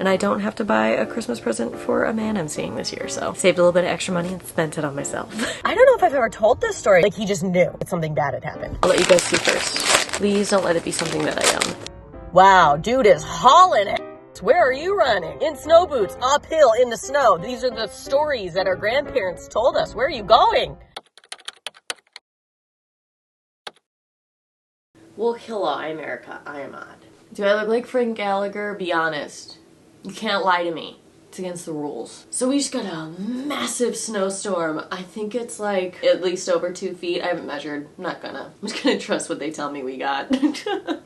And I don't have to buy a Christmas present for a man I'm seeing this year, so saved a little bit of extra money and spent it on myself. I don't know if I've ever told this story. Like, he just knew that something bad had happened. I'll let you guys see first. Please don't let it be something that I own. Wow, dude is hauling it. Where are you running? In snow boots, uphill in the snow. These are the stories that our grandparents told us. Where are you going? Well, hello, I'm Erica. I am odd. Do I look like Frank Gallagher? Be honest. You can't lie to me. It's against the rules. So we just got a massive snowstorm. I think it's like at least over 2 feet. I haven't measured. I'm just gonna trust what they tell me we got.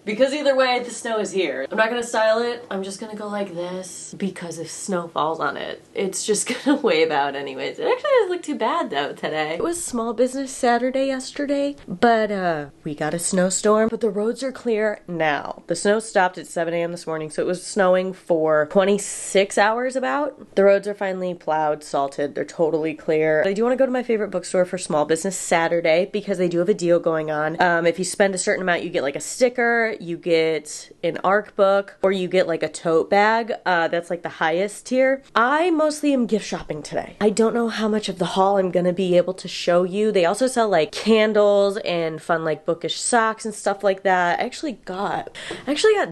Because either way, the snow is here. I'm not gonna style it. I'm just gonna go like this. Because if snow falls on it, it's just gonna wave out anyways. It actually doesn't look too bad though today. It was Small Business Saturday yesterday, but we got a snowstorm. But the roads are clear now. The snow stopped at 7 a.m. this morning, so it was snowing for 26 hours about. The roads are finally plowed, salted, they're totally clear. I do want to go to my favorite bookstore for Small Business Saturday because they do have a deal going on. If you spend a certain amount, you get like a sticker, you get an ARC book, or you get like a tote bag. That's like the highest tier. I mostly am gift shopping today. I don't know how much of the haul I'm gonna be able to show you. They also sell like candles and fun like bookish socks and stuff like that. I actually got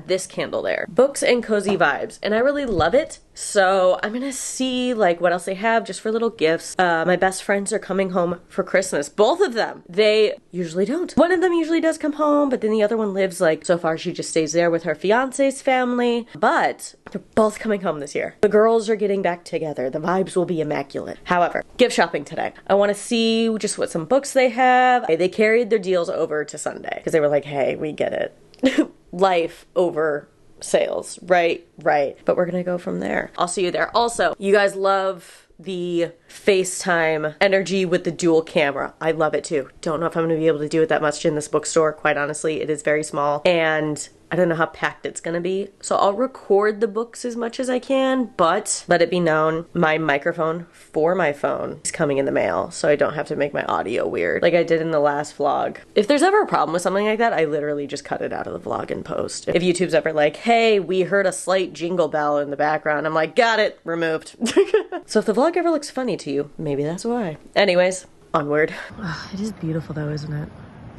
this candle there. Books and Cozy Vibes, and I really love it. So I'm gonna see like what else they have just for little gifts. My best friends are coming home for Christmas. Both of them. They usually don't. One of them usually does come home, but then the other one lives like, so far she just stays there with her fiance's family. But they're both coming home this year. The girls are getting back together. The vibes will be immaculate. However, gift shopping today. I want to see just what some books they have. They carried their deals over to Sunday because they were like, hey, we get it. Life over sales, right, but we're gonna go from there. I'll see you there. Also, you guys love the FaceTime energy with the dual camera. I love it too. Don't know if I'm gonna be able to do it that much in this bookstore. Quite honestly, it is very small and I don't know how packed it's gonna be. So I'll record the books as much as I can, but let it be known, my microphone for my phone is coming in the mail, so I don't have to make my audio weird like I did in the last vlog. If there's ever a problem with something like that, I literally just cut it out of the vlog and post. If YouTube's ever like, hey, we heard a slight jingle bell in the background, I'm like, got it, removed. So if the vlog ever looks funny to you, maybe that's why. Anyways, onward. It is beautiful though, isn't it?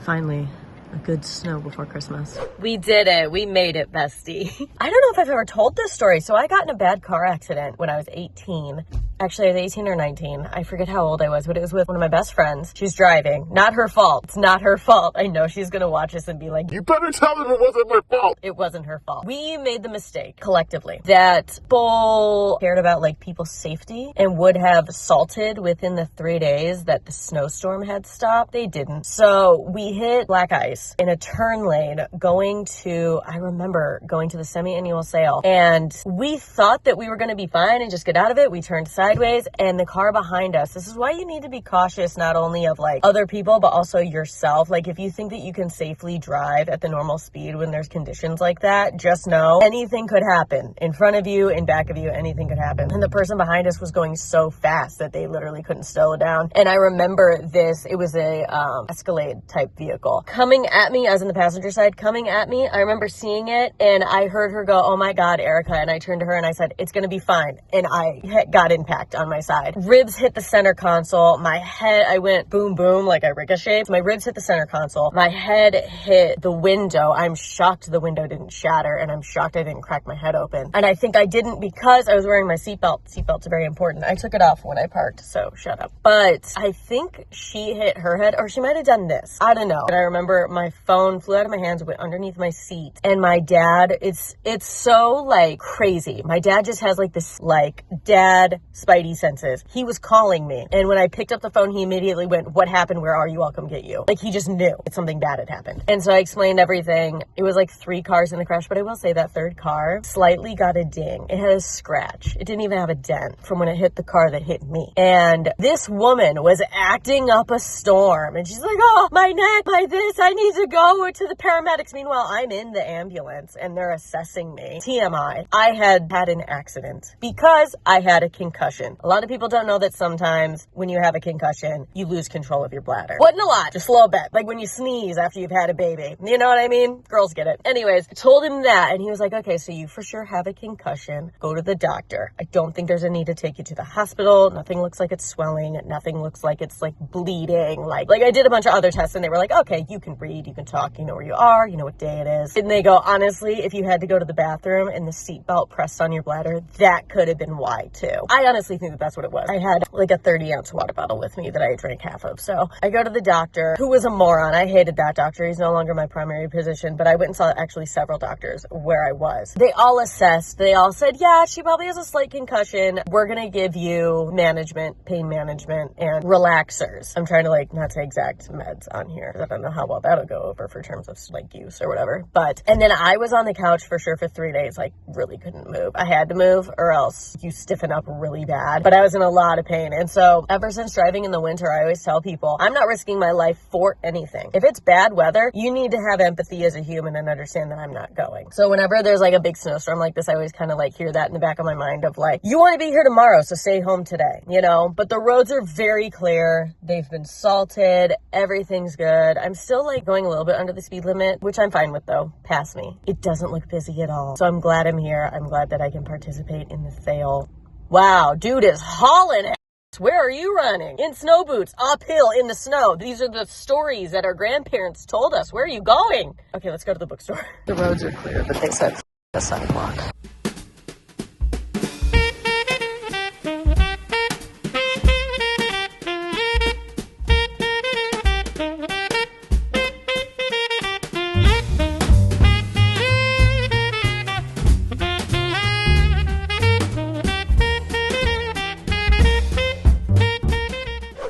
Finally. A good snow before Christmas. We did it. We made it, bestie. I don't know if I've ever told this story. So I got in a bad car accident when I was 18. Actually, I was 18 or 19. I forget how old I was, but it was with one of my best friends. She's driving. Not her fault. It's not her fault. I know she's gonna watch this and be like, you better tell them it wasn't my fault. It wasn't her fault. We made the mistake, collectively, that people cared about like people's safety and would have salted within the 3 days that the snowstorm had stopped. They didn't. So we hit black ice in a turn lane I remember going to the semi-annual sale, and we thought that we were gonna be fine and just get out of it. We turned sideways and the car behind us, this is why you need to be cautious not only of like other people but also yourself. Like if you think that you can safely drive at the normal speed when there's conditions like that, just know anything could happen. In front of you, in back of you, anything could happen. And the person behind us was going so fast that they literally couldn't slow down. And I remember this, it was a Escalade type vehicle coming at me. I was in the passenger side, coming at me. I remember seeing it and I heard her go, oh my God, Erica. And I turned to her and I said, it's gonna be fine. And I got impact on my side. Ribs hit the center console. My head, I went boom, boom, like I ricocheted. My ribs hit the center console. My head hit the window. I'm shocked the window didn't shatter, and I'm shocked I didn't crack my head open. And I think I didn't because I was wearing my seatbelt. Seatbelts are very important. I took it off when I parked, so shut up. But I think she hit her head, or she might have done this. I don't know. And I remember my phone flew out of my hands, went underneath my seat. And my dad, it's so like crazy. My dad just has like this like dad spidey senses. He was calling me. And when I picked up the phone, he immediately went, what happened? Where are you? I'll come get you. Like he just knew that something bad had happened. And so I explained everything. It was like 3 cars in the crash, but I will say that third car slightly got a ding. It had a scratch. It didn't even have a dent from when it hit the car that hit me. And this woman was acting up a storm. And she's like, oh, my neck, my this, I need to go to the paramedics. Meanwhile, I'm in the ambulance and they're assessing me. TMI. I had an accident because I had a concussion. concussion. A lot of people don't know that sometimes when you have a concussion, you lose control of your bladder. Wasn't a lot, just a little bit. Like when you sneeze after you've had a baby. You know what I mean? Girls get it. Anyways, I told him that, and he was like, okay, so you for sure have a concussion. Go to the doctor. I don't think there's a need to take you to the hospital. Nothing looks like it's swelling. Nothing looks like it's like bleeding. Like I did a bunch of other tests, and they were like, okay, you can read, you can talk, you know where you are, you know what day it is. And they go, honestly, if you had to go to the bathroom and the seatbelt pressed on your bladder, that could have been why too. I honestly think that that's what it was. I had like a 30-ounce water bottle with me that I drank half of. So I go to the doctor, who was a moron. I hated that doctor. He's no longer my primary physician, but I went and saw actually several doctors where I was. They all assessed. They all said, yeah, she probably has a slight concussion. We're going to give you management, pain management, and relaxers. I'm trying to like not say exact meds on here. I don't know how well that'll go over for terms of like use or whatever. And then I was on the couch for sure for 3 days, like really couldn't move. I had to move or else you stiffen up really bad. But I was in a lot of pain. And so ever since driving in the winter, I always tell people, I'm not risking my life for anything. If it's bad weather, you need to have empathy as a human and understand that I'm not going. So whenever there's like a big snowstorm like this, I always kind of like hear that in the back of my mind of like, you want to be here tomorrow, so stay home today, you know? But the roads are very clear. They've been salted. Everything's good. I'm still like going a little bit under the speed limit, which I'm fine with though. Pass me. It doesn't look busy at all. So I'm glad I'm here. I'm glad that I can participate in the sale. Wow, dude is hauling it. Where are you running? In snow boots, uphill in the snow. These are the stories that our grandparents told us. Where are you going? Okay, let's go to the bookstore. The roads are clear, but they said the sidewalk.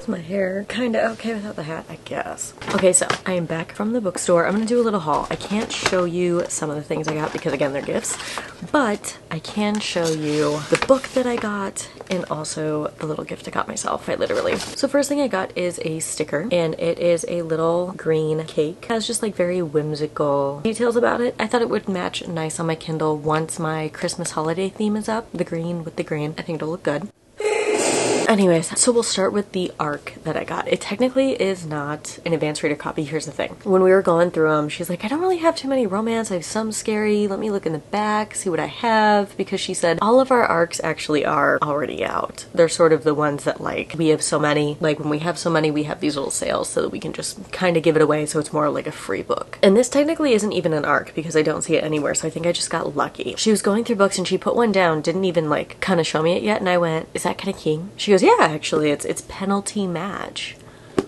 My hair kind of okay without the hat, I guess. Okay, so I am back from the bookstore. I'm gonna do a little haul. I can't show you some of the things I got because again, they're gifts, but I can show you the book that I got and also the little gift I got myself, quite literally. So first thing I got is a sticker, and it is a little green cake. It has just like very whimsical details about it. I thought it would match nice on my Kindle once my Christmas holiday theme is up. The green with the green. I think it'll look good. Anyways, so we'll start with the ARC that I got. It technically is not an advanced reader copy. Here's the thing. When we were going through them, she's like, I don't really have too many romance. I have some scary. Let me look in the back, see what I have. Because she said all of our ARCs actually are already out. They're sort of the ones that like, we have so many. Like when we have so many, we have these little sales so that we can just kind of give it away so it's more like a free book. And this technically isn't even an ARC because I don't see it anywhere. So I think I just got lucky. She was going through books and she put one down, didn't even like kind of show me it yet. And I went, is that kind of king? She goes, yeah, actually it's penalty match.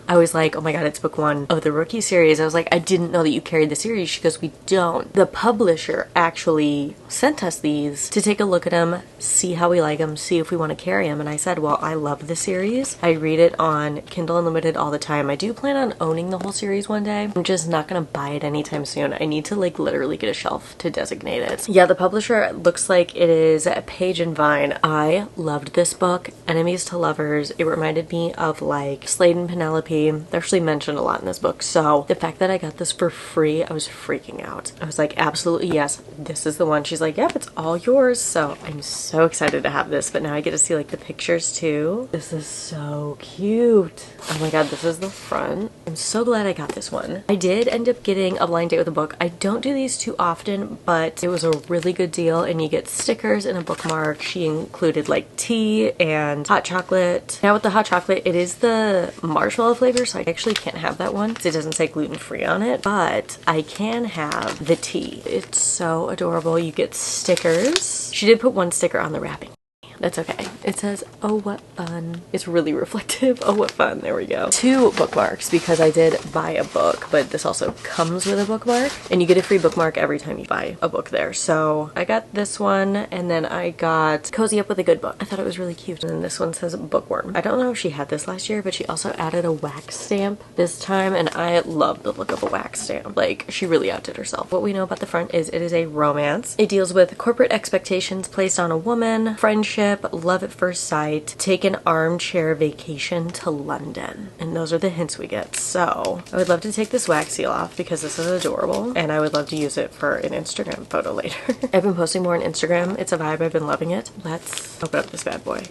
I was like, oh my god, it's book 1 of the Rookie series. I was like, I didn't know that you carried the series. She goes, we don't. The publisher actually sent us these to take a look at them, see how we like them, see if we want to carry them. And I said, well, I love the series. I read it on Kindle Unlimited all the time. I do plan on owning the whole series one day. I'm just not gonna buy it anytime soon. I need to like literally get a shelf to designate it. Yeah, the publisher looks like it is Page and Vine. I loved this book, Enemies to Lovers. It reminded me of like Slade and Penelope. They're actually mentioned a lot in this book, so the fact that I got this for free, I was freaking out. I was like, absolutely yes, this is the one. She's like, yep, it's all yours. So I'm so excited to have this, but now I get to see like the pictures too. This is so cute. Oh my god, this is the front. I'm so glad I got this one. I did end up getting a blind date with a book. I don't do these too often, but it was a really good deal, and you get stickers and a bookmark. She included like tea and hot chocolate. Now with the hot chocolate, it is the marshmallow flavor, so I actually can't have that one because it doesn't say gluten-free on it, but I can have the tea. It's so adorable. You get stickers. She did put one sticker on the wrapping. That's okay. It says, oh, what fun. It's really reflective. Oh, what fun. There we go. 2 bookmarks because I did buy a book, but this also comes with a bookmark, and you get a free bookmark every time you buy a book there. So I got this one, and then I got Cozy Up with a Good Book. I thought it was really cute. And then this one says Bookworm. I don't know if she had this last year, but she also added a wax stamp this time, and I love the look of a wax stamp. Like, she really outdid herself. What we know about the front is it is a romance. It deals with corporate expectations placed on a woman, friendship, love at first sight, take an armchair vacation to London. And those are the hints we get. So I would love to take this wax seal off because this is adorable, and I would love to use it for an Instagram photo later. I've been posting more on Instagram. It's a vibe. I've been loving it. Let's open up this bad boy.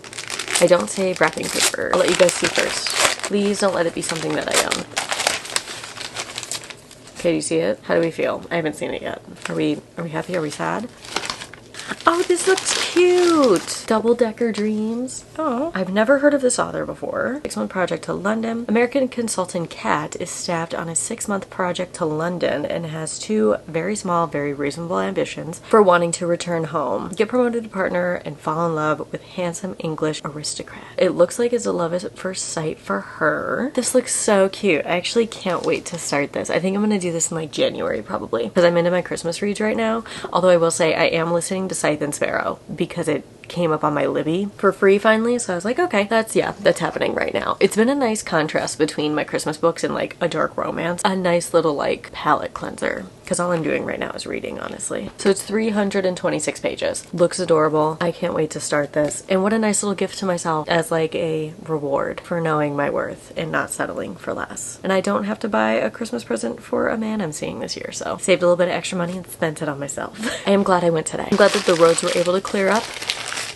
I don't save wrapping paper. I'll let you guys see first. Please don't let it be something that I own. Okay, do you see it? How do we feel? I haven't seen it yet. Are we happy? Are we sad? Oh, this looks cute! Double-decker dreams. Oh, I've never heard of this author before. 6-month project to London. American consultant Kat is staffed on a 6-month project to London and has 2 very small, very reasonable ambitions for wanting to return home, get promoted to partner, and fall in love with handsome English aristocrat. It looks like it's a love at first sight for her. This looks so cute. I actually can't wait to start this. I think I'm gonna do this in like January probably, because I'm into my Christmas reads right now. Although I will say I am listening to Scythe and Sparrow because it came up on my Libby for free finally, so I was like, okay, that's happening right now. It's been a nice contrast between my Christmas books and like a dark romance. A nice little like palette cleanser, because all I'm doing right now is reading, honestly. So it's 326 pages. Looks adorable. I can't wait to start this. And what a nice little gift to myself as like a reward for knowing my worth and not settling for less. And I don't have to buy a Christmas present for a man I'm seeing this year, so saved a little bit of extra money and spent it on myself. I am glad I went today. I'm glad that the roads were able to clear up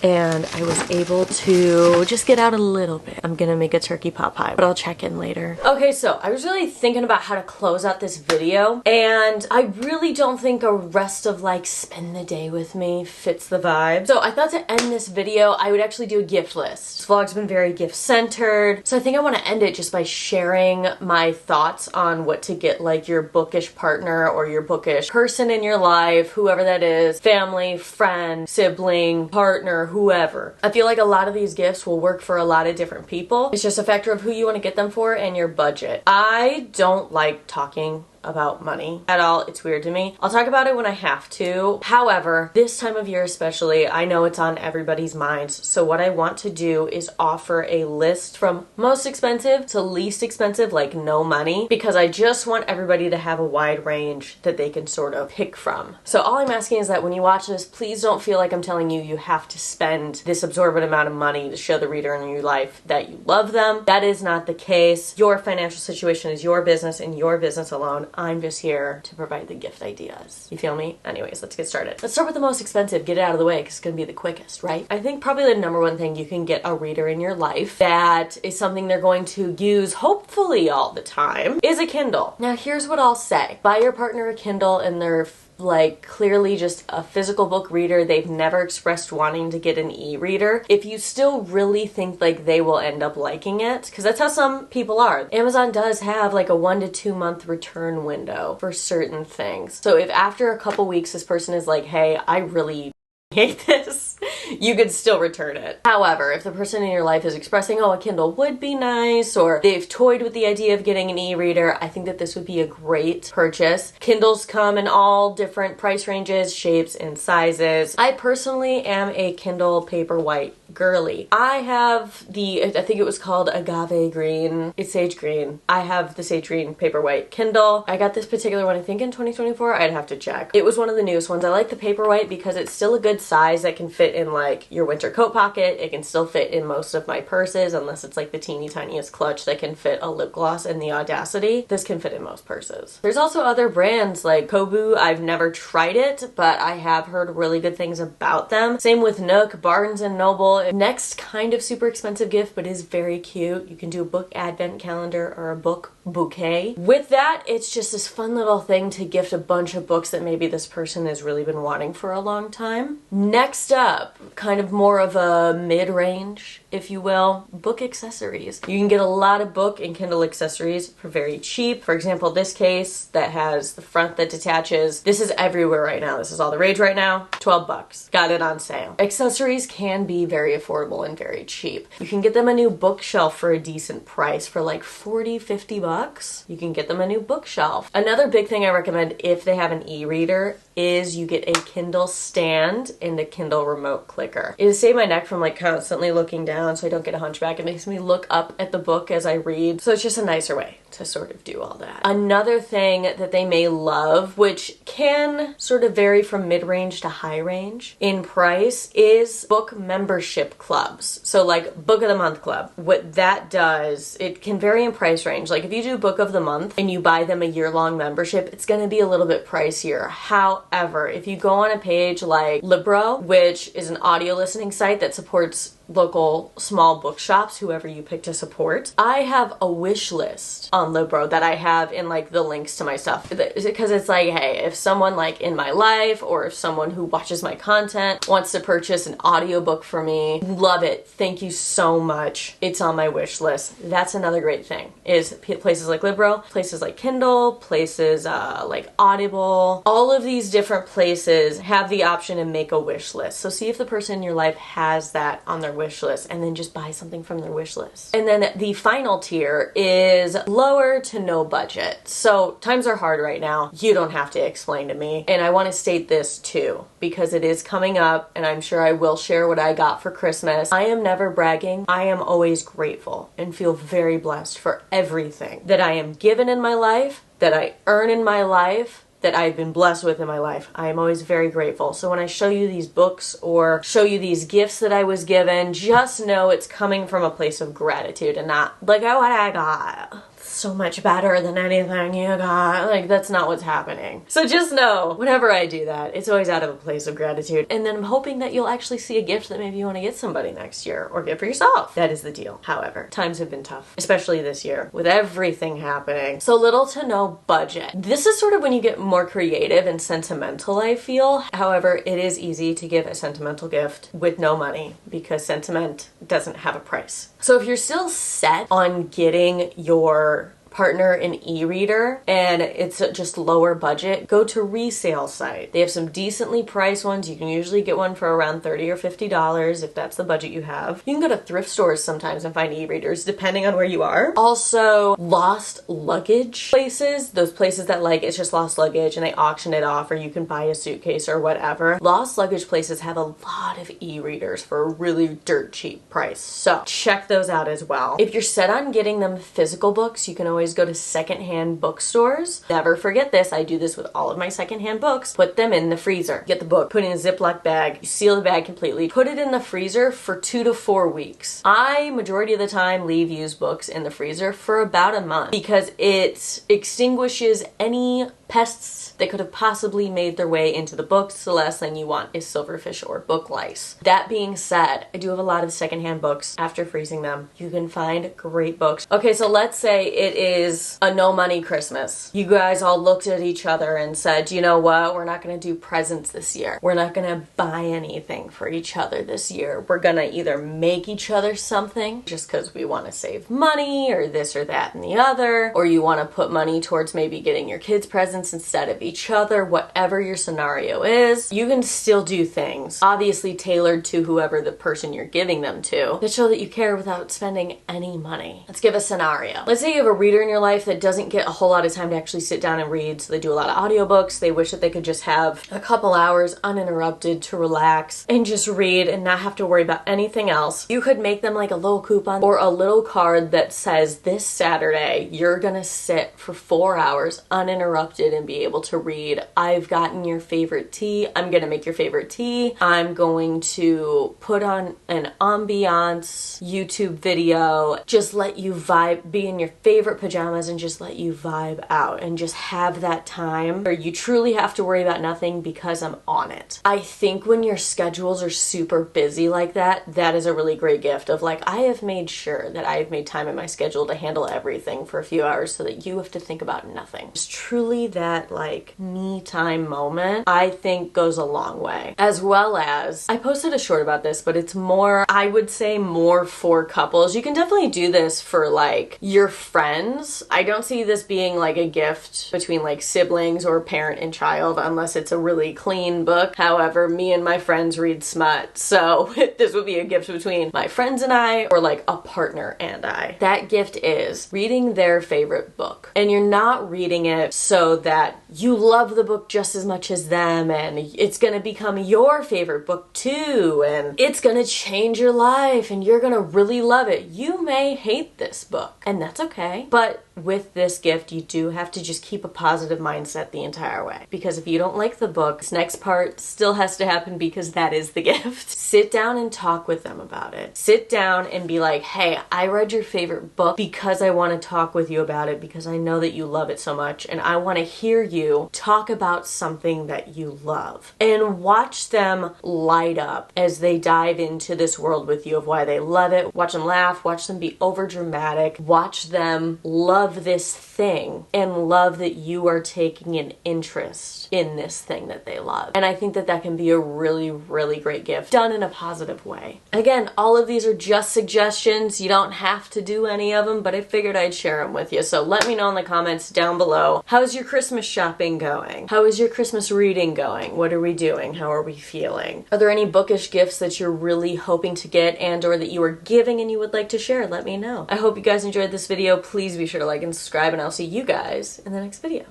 and I was able to just get out a little bit. I'm gonna make a turkey pot pie, but I'll check in later. Okay, so I was really thinking about how to close out this video, and I really don't think a rest of like spend the day with me fits the vibe. So I thought to end this video, I would actually do a gift list. This vlog's been very gift centered, so I think I want to end it just by sharing my thoughts on what to get like your bookish partner or your bookish person in your life, whoever that is, family, friend, sibling, partner, whoever. I feel like a lot of these gifts will work for a lot of different people. It's just a factor of who you want to get them for and your budget. I don't like talking about money at all. It's weird to me. I'll talk about it when I have to. However, this time of year especially, I know it's on everybody's minds. So what I want to do is offer a list from most expensive to least expensive, like no money, because I just want everybody to have a wide range that they can sort of pick from. So all I'm asking is that when you watch this, please don't feel like I'm telling you have to spend this absorbent amount of money to show the reader in your life that you love them. That is not the case. Your financial situation is your business and your business alone. I'm just here to provide the gift ideas. You feel me? Anyways, let's get started. Let's start with the most expensive. Get it out of the way because it's going to be the quickest, right? I think probably the number one thing you can get a reader in your life that is something they're going to use hopefully all the time is a Kindle. Now here's what I'll say. Buy your partner a Kindle and they're like clearly just a physical book reader. They've never expressed wanting to get an e-reader. If you still really think like they will end up liking it, because that's how some people are. Amazon does have like a 1 to 2 month return window for certain things. So if after a couple weeks this person is like, hey, I really hate this, you could still return it. However, if the person in your life is expressing, oh, a Kindle would be nice, or they've toyed with the idea of getting an e-reader, I think that this would be a great purchase. Kindles come in all different price ranges, shapes, and sizes. I personally am a Kindle Paperwhite girly. I have I think it was called Agave Green. It's Sage Green. I have the Sage Green Paperwhite Kindle. I got this particular one, I think in 2024. I'd have to check. It was one of the newest ones. I like the Paperwhite because it's still a good size that can fit in like your winter coat pocket. It can still fit in most of my purses, unless it's like the teeny tiniest clutch that can fit a lip gloss and the Audacity. This can fit in most purses. There's also other brands like Kobu. I've never tried it, but I have heard really good things about them. Same with Nook, Barnes and Noble. Next kind of super expensive gift, but is very cute. You can do a book advent calendar or a book bouquet. With that, it's just this fun little thing to gift a bunch of books that maybe this person has really been wanting for a long time. Next up, kind of more of a mid-range, if you will, book accessories. You can get a lot of book and Kindle accessories for very cheap. For example, this case that has the front that detaches. This is everywhere right now. This is all the rage right now. 12 bucks. Got it on sale. Accessories can be very affordable and very cheap. You can get them a new bookshelf for a decent price for like 40, 50 bucks. You can get them a new bookshelf. Another big thing I recommend if they have an e-reader is you get a Kindle stand and a Kindle remote clicker. It has saved my neck from like constantly looking down so I don't get a hunchback. It makes me look up at the book as I read. So it's just a nicer way to sort of do all that. Another thing that they may love, which can sort of vary from mid-range to high range in price, is book membership clubs. So like Book of the Month Club. What that does, it can vary in price range. Like if you do Book of the Month and you buy them a year-long membership, it's going to be a little bit pricier. However, if you go on a page like Libro, which is an audio listening site that supports local small bookshops, whoever you pick to support. I have a wish list on Libro that I have in like the links to my stuff, because it's like, hey, if someone like in my life or if someone who watches my content wants to purchase an audiobook for me, love it, thank you so much, it's on my wish list. That's another great thing, is places like Libro, places like Kindle, places like Audible. All of these different places have the option to make a wish list. So see if the person in your life has that on their wish list, and then just buy something from their wish list. And then the final tier is lower to no budget. So times are hard right now. You don't have to explain to me. And I want to state this too, because it is coming up and I'm sure I will share what I got for Christmas. I am never bragging. I am always grateful and feel very blessed for everything that I am given in my life, that I earn in my life, that I've been blessed with in my life. I am always very grateful. So when I show you these books or show you these gifts that I was given, just know it's coming from a place of gratitude and not like, oh, what I got, so much better than anything you got. Like, that's not what's happening. So just know, whenever I do that, it's always out of a place of gratitude. And then I'm hoping that you'll actually see a gift that maybe you want to get somebody next year or get for yourself. That is the deal. However, times have been tough, especially this year with everything happening. So little to no budget. This is sort of when you get more creative and sentimental, I feel. However, it is easy to give a sentimental gift with no money because sentiment doesn't have a price. So if you're still set on getting your partner an e-reader and it's just lower budget, go to resale site. They have some decently priced ones. You can usually get one for around $30 or $50 if that's the budget you have. You can go to thrift stores sometimes and find e-readers depending on where you are. Also, lost luggage places, those places that like it's just lost luggage and they auction it off, or you can buy a suitcase or whatever. Lost luggage places have a lot of e-readers for a really dirt cheap price. So check those out as well. If you're set on getting them physical books, you can always go to secondhand bookstores. Never forget this. I do this with all of my secondhand books. Put them in the freezer. Get the book, put it in a Ziploc bag, you seal the bag completely, put it in the freezer for 2 to 4 weeks. I, majority of the time, leave used books in the freezer for about a month because it extinguishes any pests that could have possibly made their way into the books. The last thing you want is silverfish or book lice. That being said, I do have a lot of secondhand books. After freezing them, you can find great books. Okay, so let's say it is a no money Christmas. You guys all looked at each other and said, you know what, we're not gonna do presents this year. We're not gonna buy anything for each other this year. We're gonna either make each other something just because we want to save money or this or that and the other, or you want to put money towards maybe getting your kids presents instead of each other. Whatever your scenario is, you can still do things, obviously tailored to whoever the person you're giving them to, that show that you care without spending any money. Let's give a scenario. Let's say you have a reader in your life that doesn't get a whole lot of time to actually sit down and read, so they do a lot of audiobooks. They wish that they could just have a couple hours uninterrupted to relax and just read and not have to worry about anything else. You could make them like a little coupon or a little card that says, this Saturday you're gonna sit for 4 hours uninterrupted and be able to read. I've gotten your favorite tea. I'm gonna make your favorite tea. I'm going to put on an ambiance YouTube video, just let you vibe, be in your favorite pajamas and just let you vibe out and just have that time where you truly have to worry about nothing because I'm on it. I think when your schedules are super busy like that, that is a really great gift of like, I have made sure that I have made time in my schedule to handle everything for a few hours so that you have to think about nothing. It's truly that like me time moment, I think goes a long way. As well as, I posted a short about this, but it's more, I would say more for couples. You can definitely do this for like your friends. I don't see this being like a gift between like siblings or parent and child unless it's a really clean book. However, me and my friends read smut, so this would be a gift between my friends and I, or like a partner and I. That gift is reading their favorite book, and you're not reading it so that you love the book just as much as them and it's gonna become your favorite book too and it's gonna change your life and you're gonna really love it. You may hate this book and that's okay, but with this gift you do have to just keep a positive mindset the entire way, because if you don't like the book, this next part still has to happen because that is the gift. Sit down and talk with them about it. Sit down and be like, hey, I read your favorite book because I want to talk with you about it because I know that you love it so much and I want to hear you talk about something that you love and watch them light up as they dive into this world with you of why they love it. Watch them laugh, watch them be over dramatic, watch them love this thing and love that you are taking an interest in this thing that they love. And I think that that can be a really, really great gift done in a positive way. Again, all of these are just suggestions. You don't have to do any of them, but I figured I'd share them with you. So let me know in the comments down below. How's your Christmas shopping going? How is your Christmas reading going? What are we doing? How are we feeling? Are there any bookish gifts that you're really hoping to get and or that you are giving and you would like to share? Let me know. I hope you guys enjoyed this video. Please be sure to like and subscribe, and I'll see you guys in the next video.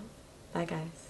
Bye guys.